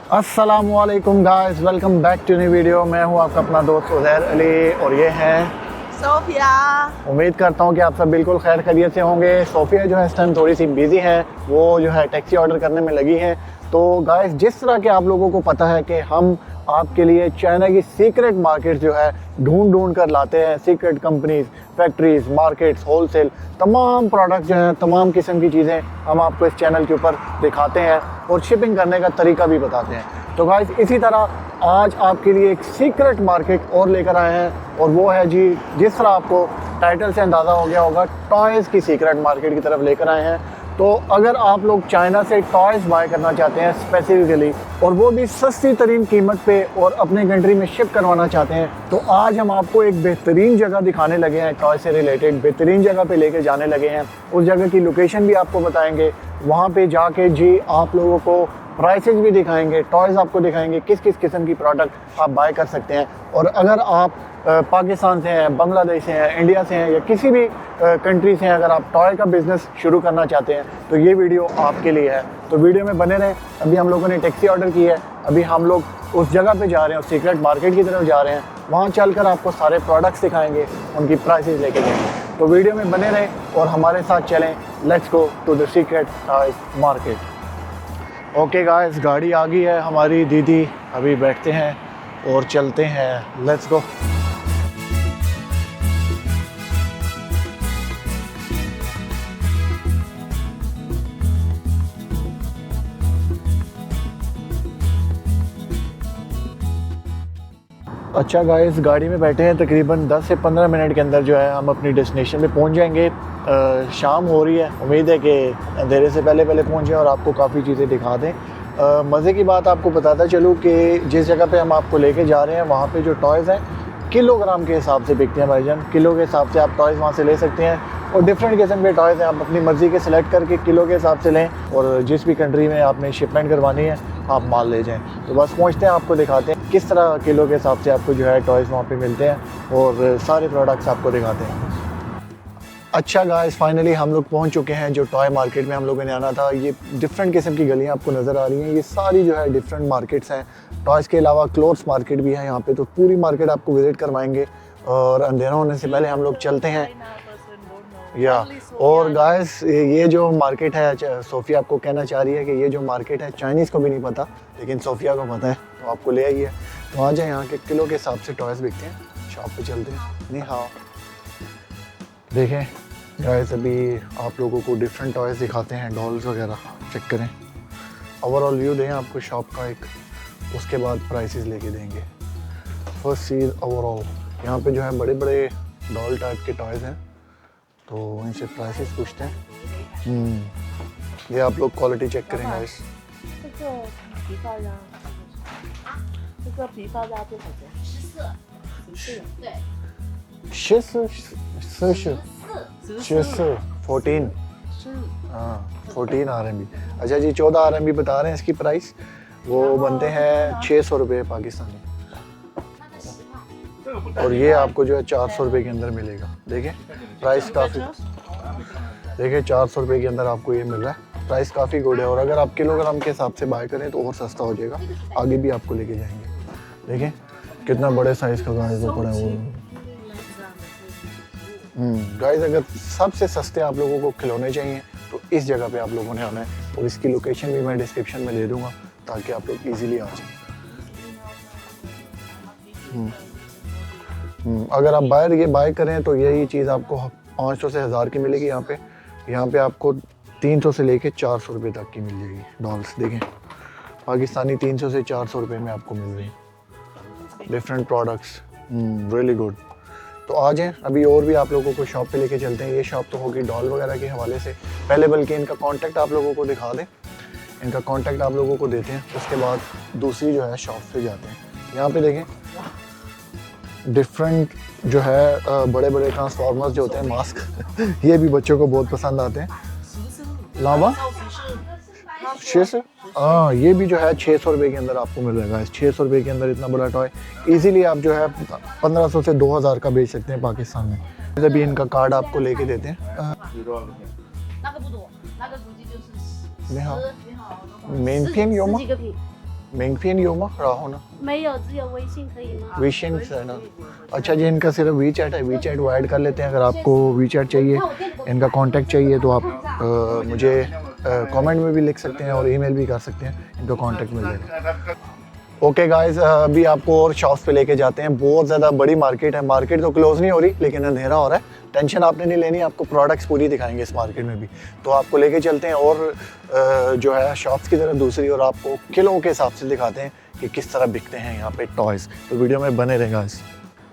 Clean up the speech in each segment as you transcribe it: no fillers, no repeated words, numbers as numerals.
अस्सलामुअलैकुम guys, welcome back to new video. मैं हूं आपका अपना दोस्त उज़ैर अली और ये है सोफिया। उम्मीद करता हूं कि आप सब बिल्कुल खैर खैरियत से होंगे। सोफिया जो है इस टाइम थोड़ी सी बिजी है, वो जो है टैक्सी ऑर्डर करने में लगी है। तो गाइस, जिस तरह के आप लोगों को पता है कि हम आपके लिए चाइना की सीक्रेट मार्केट जो है ढूंढ कर लाते हैं, secret companies, factories, markets, wholesale, तमाम प्रोडक्ट जो हैं, तमाम किस्म की चीज़ें हम आपको इस चैनल के ऊपर दिखाते हैं और शिपिंग करने का तरीका भी बताते हैं। तो गाइस, इसी तरह आज आपके लिए एक सीक्रेट मार्केट और लेकर आए हैं और वो है जी, जिस तरह आपको टाइटल से अंदाज़ा हो गया होगा, टॉयज़ की सीक्रेट मार्केट की तरफ लेकर आए हैं। तो अगर आप लोग चाइना से टॉयज़ बाय करना चाहते हैं स्पेसिफिकली, और वो भी सस्ती तरीन कीमत पे, और अपने कंट्री में शिप करवाना चाहते हैं, तो आज हम आपको एक बेहतरीन जगह दिखाने लगे हैं। टॉय से रिलेटेड बेहतरीन जगह पे लेके जाने लगे हैं। उस जगह की लोकेशन भी आपको बताएंगे। वहाँ पे जाके जी आप लोगों को प्राइसेस भी दिखाएंगे, टॉयज़ आपको दिखाएंगे किस किस किस्म की प्रोडक्ट आप बाय कर सकते हैं। और अगर आप पाकिस्तान से हैं, बांग्लादेश से हैं, इंडिया से हैं या किसी भी कंट्री से हैं, अगर आप टॉय का बिज़नेस शुरू करना चाहते हैं तो ये वीडियो आपके लिए है। तो वीडियो में बने रहें। अभी हम लोगों ने टैक्सी ऑर्डर की है, अभी हम लोग उस जगह पे जा रहे हैं, उस सीक्रेट मार्केट की तरफ जा रहे हैं। वहाँ चलकर आपको सारे प्रोडक्ट्स दिखाएंगे, उनकी प्राइसेस लेके जाएंगे। तो वीडियो में बने रहें और हमारे साथ चलें। Let's go to the secret toy market. Okay guys, गाड़ी आ गई है हमारी। दीदी अभी बैठते हैं और चलते हैं। Let's go. अच्छा गाइस, गाड़ी में बैठे हैं। तकरीबन 10 से 15 मिनट के अंदर जो है हम अपनी डेस्टिनेशन पे पहुंच जाएंगे। शाम हो रही है, उम्मीद है कि अंधेरे से पहले पहुंच जाएं और आपको काफ़ी चीज़ें दिखा दें। मज़े की बात आपको बताता चलूँ कि जिस जगह पे हम आपको लेके जा रहे हैं, वहाँ पे जो टॉयज़ हैं किलोग्राम के हिसाब से बिकते हैं भाईजान। किलो के हिसाब से आप टॉयज़ वहाँ से ले सकते हैं और डिफरेंट किस्म के टॉयज़ हैं। आप अपनी मर्ज़ी के सिलेक्ट करके किलो के हिसाब से लें और जिस भी कंट्री में आपने शिपमेंट करवानी है आप माल ले जाएं। तो बस पहुँचते हैं, आपको दिखाते हैं किस तरह किलो के हिसाब से आपको जो है टॉयज़ वहाँ पे मिलते हैं और सारे प्रोडक्ट्स आपको दिखाते हैं। अच्छा गाइस, फाइनली हम लोग पहुँच चुके हैं जो टॉय मार्केट में हम लोगों ने आना था। ये डिफरेंट किस्म की गलियाँ आपको नज़र आ रही हैं। ये सारी जो है डिफरेंट मार्केट्स हैं। टॉयज़ के अलावा क्लोथ्स मार्केट भी है यहाँ पे। तो पूरी मार्केट आपको विज़िट करवाएंगे और अंधेरा होने से पहले हम लोग चलते हैं। या और गाइस, ये जो मार्केट है, सोफिया आपको कहना चाह रही है कि ये जो मार्केट है चाइनीज़ को भी नहीं पता, लेकिन सोफिया को पता है, तो आपको ले आई है। तो आ जाए, यहाँ के किलो के हिसाब से टॉयज़ बिकते हैं। शॉप पे चलते हैं। नहीं हाँ, देखें गाइस, अभी आप लोगों को डिफरेंट टॉयज़ दिखाते हैं, डॉल्स वगैरह। चेक करें, ओवरऑल व्यू दें आपको शॉप का एक, उसके बाद प्राइसेस लेके देंगे। फर्स्ट चीज़ ओवरऑल, यहाँ पे जो है बड़े बड़े डॉल टाइप के टॉयज़ हैं, तो इनसे प्राइसेस पूछते हैं। ये आप लोग क्वालिटी चेक करें गाइस। फोर्टीन, हाँ 14 RMB। अच्छा जी, 14 RMB बता रहे हैं इसकी प्राइस। वो बनते हैं 600 रुपये पाकिस्तानी, और ये आपको जो है 400 रुपये के अंदर मिलेगा। देखें प्राइस काफ़ी, देखिए 400 रुपये के अंदर आपको ये मिल रहा है। प्राइस काफ़ी गुड है, और अगर आप किलोग्राम के हिसाब से बाय करें तो और सस्ता हो जाएगा। आगे भी आपको लेके जाएंगे। देखें कितना बड़े साइज़ का गाइस वो पड़ा है वो। गाइस, अगर सबसे सस्ते आप लोगों को खिलौने चाहिए तो इस जगह पे आप लोगों ने आना है, और इसकी लोकेशन भी मैं डिस्क्रिप्शन में दे दूँगा ताकि आप लोग ईज़िली आ जाएँ। अगर आप बाहर ये बाय करें तो यही चीज़ आपको 500 से 1000 की मिलेगी। यहाँ पे आपको 300 से लेके 400 रुपये तक की मिल जाएगी डॉल्स। देखें पाकिस्तानी 300 से 400 रुपये में आपको मिल रही है डिफरेंट प्रोडक्ट्स। Really good. तो आ जाएँ, अभी और भी आप लोगों को शॉप पे लेके चलते हैं। ये शॉप तो होगी डॉल वगैरह के हवाले से। पहले बल्कि इनका कॉन्टैक्ट आप लोगों को दिखा दें, इनका कॉन्टैक्ट आप लोगों को देते हैं, उसके बाद दूसरी जो है शॉप पे जाते हैं। यहाँ पे देखें डिफरेंट जो है बड़े बड़े ट्रांसफार्मर्स जो होते हैं, मास्क ये भी बच्चों को बहुत पसंद आते हैं। लावा शेष, हाँ ये भी जो है 600 रुपये के अंदर आपको मिल जाएगा। 600 रुपये के अंदर इतना बड़ा टॉय इजीली आप जो है 1500 से 2000 का बेच सकते हैं पाकिस्तान में। अभी इनका कार्ड आपको लेके देते हैं। मेन पिन 有吗？名片有吗？然后呢？没有，只有微信可以吗？वी चैट है ना? अच्छा जी, इनका सिर्फ वी चैट है, वी चैट वो ऐड कर लेते हैं। अगर आपको वी चैट चाहिए, इनका कांटेक्ट चाहिए तो आप मुझे कमेंट में भी लिख सकते हैं और ईमेल भी कर सकते हैं, इनका कांटेक्ट मिल जाएगा। ओके गाइस, अभी आपको और शॉप्स पे लेके जाते हैं। बहुत ज़्यादा बड़ी मार्केट है, मार्केट तो क्लोज़ नहीं हो रही लेकिन अंधेरा हो रहा है। टेंशन आपने नहीं लेनी, आपको प्रोडक्ट्स पूरी दिखाएंगे इस मार्केट में भी। तो आपको लेके चलते हैं और जो है शॉप्स की तरफ दूसरी, और आपको किलो के हिसाब से दिखाते हैं कि किस तरह बिकते हैं यहाँ पे टॉयज़। तो वीडियो में बने रहेगा गाइस।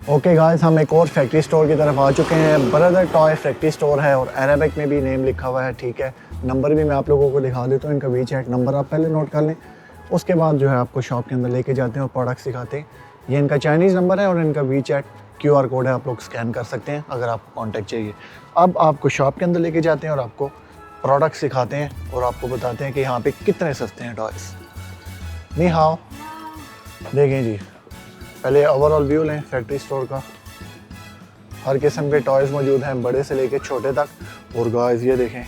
ओके गाइस, हम एक और फैक्ट्री स्टोर की तरफ आ चुके हैं। ब्रदर टॉय फैक्ट्री स्टोर है और अरेबिक में भी नेम लिखा हुआ है, ठीक है। नंबर भी मैं आप लोगों को दिखा देता हूँ, इनका वी चैट नंबर आप पहले नोट कर लें। उसके बाद जो है आपको शॉप के अंदर लेके जाते हैं और प्रोडक्ट्स दिखाते हैं। ये इनका चाइनीज़ नंबर है और इनका वी चैट QR कोड है, आप लोग स्कैन कर सकते हैं अगर आपको कांटेक्ट चाहिए। अब आपको शॉप के अंदर लेके जाते हैं और आपको प्रोडक्ट्स सिखाते हैं और आपको बताते हैं कि यहाँ पे कितने सस्ते हैं टॉयज़। नहीं हाँ, देखें जी, पहले ओवरऑल व्यू लें फैक्ट्री स्टोर का। हर किस्म के टॉयज़ मौजूद हैं, बड़े से लेके छोटे तक। और गाइस ये देखें,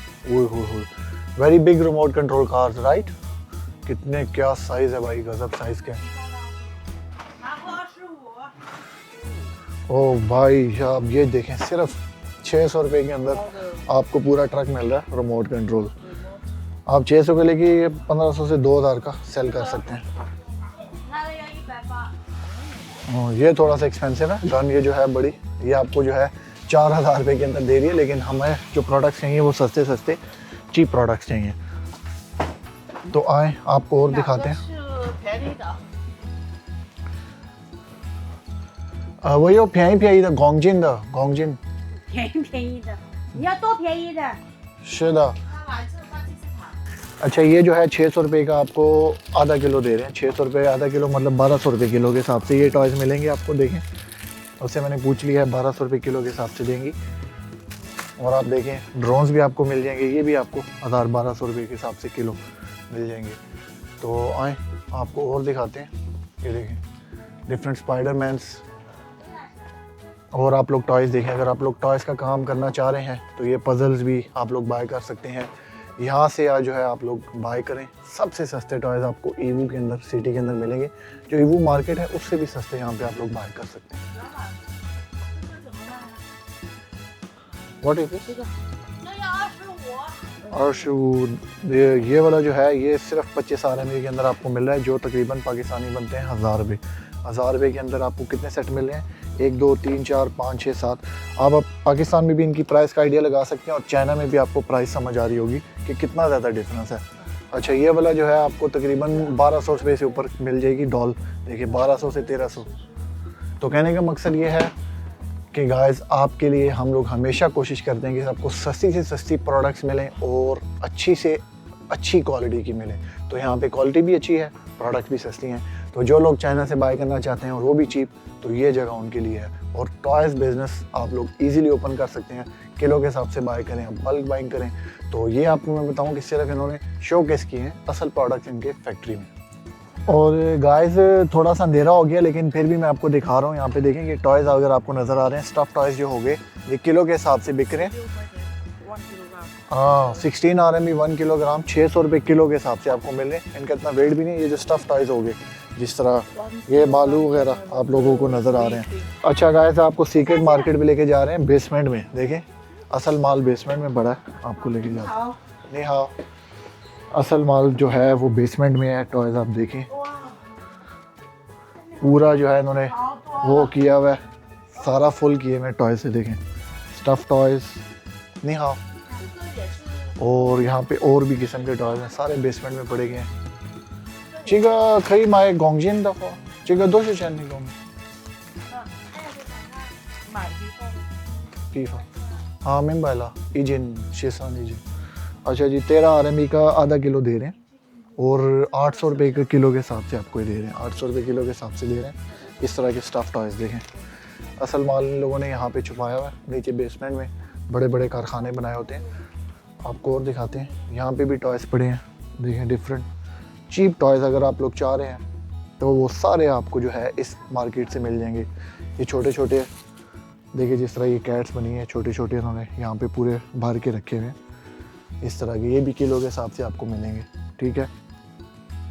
very big remote control cars, right. कितने क्या साइज़ है भाई, गजब साइज़ के। ओ भाई आप ये देखें, सिर्फ 600 रुपये के अंदर आपको पूरा ट्रक मिल रहा है रिमोट कंट्रोल। आप 600 के लेके 1500 से 2000 का सेल कर सकते हैं। ये थोड़ा सा एक्सपेंसिव है गन, ये जो है बड़ी, ये आपको जो है 4000 रुपये के अंदर दे रही है। लेकिन हमें जो प्रोडक्ट्स चाहिए वो सस्ते सस्ते चीप प्रोडक्ट्स चाहिए। तो आए आपको और दिखाते हैं। 我有便宜便宜的黄金的，黄金。便宜的，你要多便宜的？是的。अच्छा ये जो है 600 रुपये का आपको आधा किलो दे रहे हैं। 600 रुपये आधा किलो मतलब 1200 रुपये किलो के हिसाब से ये टॉयज़ मिलेंगे आपको। देखें, उससे मैंने पूछ लिया है, 1200 रुपये किलो के हिसाब से देंगी। और आप देखें ड्रोन्स भी आपको मिल जाएंगे, ये भी आपको 1200 रुपये के हिसाब से किलो मिल जाएंगे। तो आए आपको और दिखाते हैं। ये देखें डिफरेंट स्पाइडरमैन्स। और आप लोग टॉयज़ देखें, अगर आप लोग टॉयज़ का काम करना चाह रहे हैं तो ये पज़ल्स भी आप लोग बाय कर सकते हैं यहाँ से। जो है आप लोग बाय करें। सबसे सस्ते टॉयज़ आपको ईवू के अंदर, सिटी के अंदर मिलेंगे। जो ईवू मार्केट है उससे भी सस्ते यहाँ पे आप लोग बाय कर सकते हैं। What is this? ये वाला जो है ये सिर्फ 25 RMB के अंदर आपको मिल रहा है, जो तकरीबन पाकिस्तानी बनते हैं 1000 रुपये। 1000 रुपये के अंदर आपको कितने सेट मिल रहे हैं? 1 2 3 4 5 6 7। आप पाकिस्तान में भी इनकी प्राइस का आइडिया लगा सकते हैं और चाइना में भी आपको प्राइस समझ आ रही होगी कि कितना ज़्यादा डिफरेंस है। अच्छा ये वाला जो है आपको तकरीबन 1200 रुपये से ऊपर मिल जाएगी डॉल। देखिए 1200 से 1300। तो कहने का मकसद ये है कि गाइस आपके लिए हम लोग हमेशा कोशिश करते हैं कि आपको सस्ती से सस्ती प्रोडक्ट्स मिलें और अच्छी से अच्छी क्वालिटी की मिले। तो यहाँ पे क्वालिटी भी अच्छी है, प्रोडक्ट भी सस्ती हैं। तो जो लोग चाइना से बाय करना चाहते हैं और वो भी चीप, तो ये जगह उनके लिए है। और टॉयज़ बिज़नेस आप लोग इजीली ओपन कर सकते हैं, किलो के हिसाब से बाय करें, बल्क बाइंग करें। तो ये आपको मैं बताऊं कि सिर्फ इन्होंने शो केस किए हैं असल प्रोडक्ट्स इनके फैक्ट्री में। और गाइस थोड़ा सा अंधेरा हो गया लेकिन फिर भी मैं आपको दिखा रहा हूँ। यहाँ पे देखें कि टॉयज़ अगर आपको नज़र आ रहे हैं, स्टफ़ टॉयज़ जो हो गए ये किलो के हिसाब से बिक रहे हैं। हाँ 16 RMB 1 किलोग्राम 600 रुपये किलो के हिसाब से आपको मिल रहे हैं। इनका इतना वेट भी नहीं। ये जो स्टफ़ टॉयज़ हो गए जिस तरह ये बालू वगैरह आप लोगों को नज़र आ रहे हैं। अच्छा गाइस आपको सीक्रेट मार्केट में लेके जा रहे हैं, बेसमेंट में। देखें असल माल बेसमेंट में बड़ा है, आपको लेके जा रहे हैं। नहीं हाँ, असल माल जो है वो बेसमेंट में है। टॉयज़ आप देखें पूरा जो है इन्होंने वो किया हुआ है, सारा फुल किए हुए टॉयज़ से। देखें स्टफ़ टॉयज़ नहीं हाँ, और यहाँ पे और भी किस्म के टॉयज़ हैं, सारे बेसमेंट में पड़े गए हैं। 这个可以买公斤的话，这个多少钱一公斤？买批发。हाँ मैं बाला इजिन 6 इजिन। अच्छा जी 13 RMB का आधा किलो दे रहे हैं और 800 रुपये के किलो के हिसाब से आपको दे रहे हैं। 800 रुपये किलो के हिसाब से दे रहे हैं। इस तरह के स्टफ़ टॉयज़ देखें, असल माल इन लोगों ने यहाँ पे छुपाया हुआ है। नीचे बेसमेंट में बड़े बड़े कारखाने बनाए होते हैं। आपको और दिखाते हैं, यहाँ पे भी टॉयज़ पड़े हैं। देखें डिफरेंट चीप टॉयज़ अगर आप लोग चाह रहे हैं तो वो सारे आपको जो है इस मार्केट से मिल जाएंगे। ये छोटे छोटे देखिए जिस तरह ये कैट्स बनी है, छोटे छोटे इन्होंने यहाँ पे पूरे भर के रखे हुए हैं। इस तरह के ये भी किलो के हिसाब से आपको मिलेंगे, ठीक है।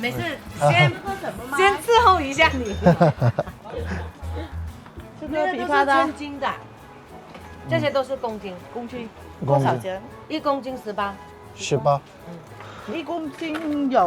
没事，先伺候一下你。这个都是称斤的，这些都是公斤。公斤多少钱？1公斤18。 18. ？1公斤有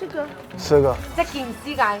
这个， 4个再斤丝来。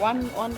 one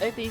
18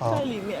在里面。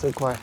6 块.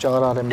4 RMB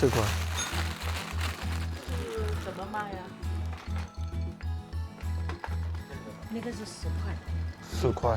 6 块. 怎么卖呀？那个是10块， 10块.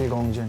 6 公斤.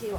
系我。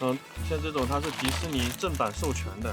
像这种它是迪士尼正版授权的，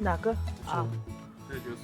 哪个啊？ 这就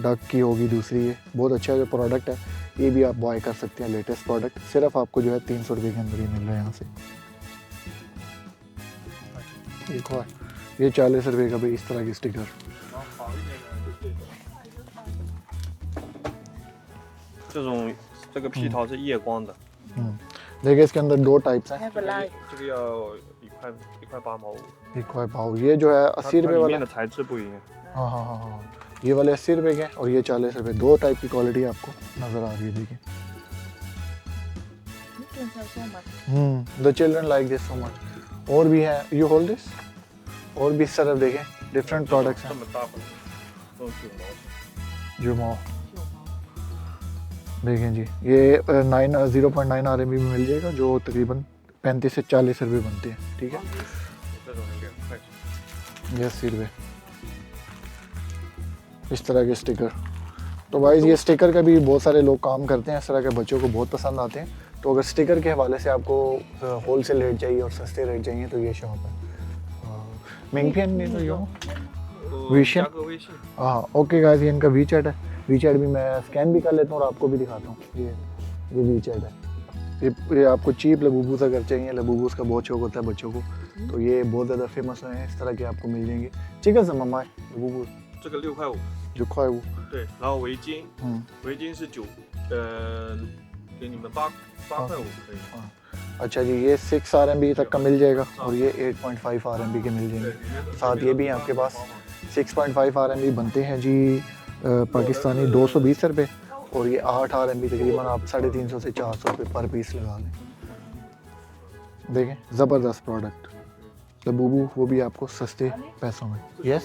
डक की होगी दूसरी, ये बहुत अच्छा जो प्रोडक्ट है, ये भी आप बाय कर सकते हैं। लेटेस्ट प्रोडक्ट सिर्फ आपको जो है 300 रुपये के अंदर ही मिल रहा है यहाँ से। एक और ये 40 रुपये का भी इस तरह की स्टिकर। 这种这个皮套是夜光的， देखिए इसके अंदर 2 टाइप्स हैं। Have a light. 这个要1块8毛5， एक और पाव, ये जो है 80 रुपये 里 वाला। 面的材质不一样。 हाँ हाँ हाँ हाँ, ये वाले 80 रुपये के हैं और ये 40 रुपये। 2 टाइप की क्वालिटी आपको नज़र आ रही है, देखिए। You can sell so much. The children like this so much. और भी है, यू होल्ड दिस, और भी इस तरफ देखें डिफरेंट प्रोडक्ट्स 这 हैं। 么大本，都是9毛钱。 जो मो देखें जी, ये 0.9 RMB में मिल जाएगा, जो तकरीबन 35 से 40 रुपये बनते हैं, ठीक है। 这种是2块钱。 ये 80 रुपये इस तरह के स्टिकर। तो भाई ये स्टिकर का भी बहुत सारे लोग काम करते हैं, इस तरह के बच्चों को बहुत पसंद आते हैं। तो अगर स्टिकर के हवाले से आपको होलसेल रेट चाहिए और सस्ते रेट चाहिए तो ये शॉप है। मिंगपियन नहीं तो यो विशन। 加个微信。 हाँ ओके गाइस, ये इनका वी चैट है। वी चैट भी मैं स्कैन भी कर लेता हूँ और आपको भी दिखाता हूँ। ये वी चैट है। ये आपको चीप लबूबूस अगर चाहिए, लबूबूस का बहुत शौक होता है बच्चों को, तो ये बहुत ज़्यादा फेमस हैं, इस तरह के आपको मिल जाएंगे। ठीक है मम्मा, लबूबूस 这个6块5。 जो खाए वो।对，然后围巾， हम्म 围巾是给你们8块5可以。 अच्छा जी, ये 6 RMB तक का मिल जाएगा और ये 8.5 RMB के मिल जाएंगे। साथ ये भी हैं आपके पास 6.5 RMB बनते हैं जी पाकिस्तानी 220 रुपये, और ये 8 RMB तकरीबन आप 350 से 400 रुपये पर पीस लगा लें। देखें ज़बरदस्त प्रोडक्ट लबूबू, वो भी आपको सस्ते पैसों में। Yes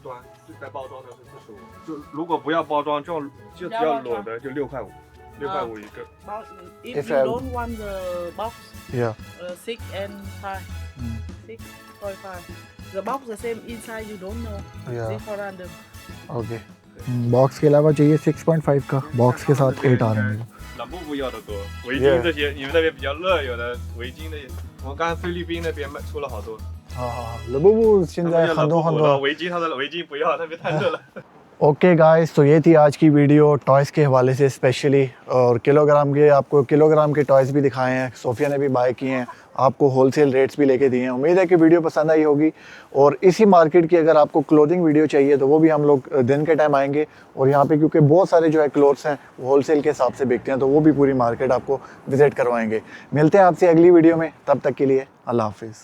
端带包装的是45，就如果不要包装，就只要裸的就6块5，6块5一个。 But if If you I- don't want the box, या 6 and 5, 6.5. The box the same inside, you don't know. Yeah. Different random. Okay. Box के अलावा चाहिए 6.5 का, बॉक्स के साथ 8 RMB का।蓝布不要的多，围巾这些你们那边比较热，有的围巾的，我们刚才菲律宾那边出了好多。 हाँ हाँ लबूबू 现在很多很多。 围巾，他的围巾不要，那边太热了。 ओके गाइस, तो ये थी आज की वीडियो टॉयज़ के हवाले से स्पेशली, और किलोग्राम के आपको किलोग्राम के टॉयज़ भी दिखाए हैं, सोफिया ने भी बाय किए हैं, आपको होलसेल रेट्स भी लेके दिए हैं। उम्मीद है कि वीडियो पसंद आई होगी। और इसी मार्केट की अगर आपको क्लोथिंग वीडियो चाहिए तो वो भी हम लोग दिन के टाइम आएंगे, और यहाँ पे क्योंकि बहुत सारे जो है क्लोथ्स हैं वो होलसेल के हिसाब से बिकते हैं, तो वो भी पूरी मार्केट आपको विज़िट करवाएंगे। मिलते हैं आपसे अगली वीडियो में, तब तक के लिए अल्लाह हाफिज़।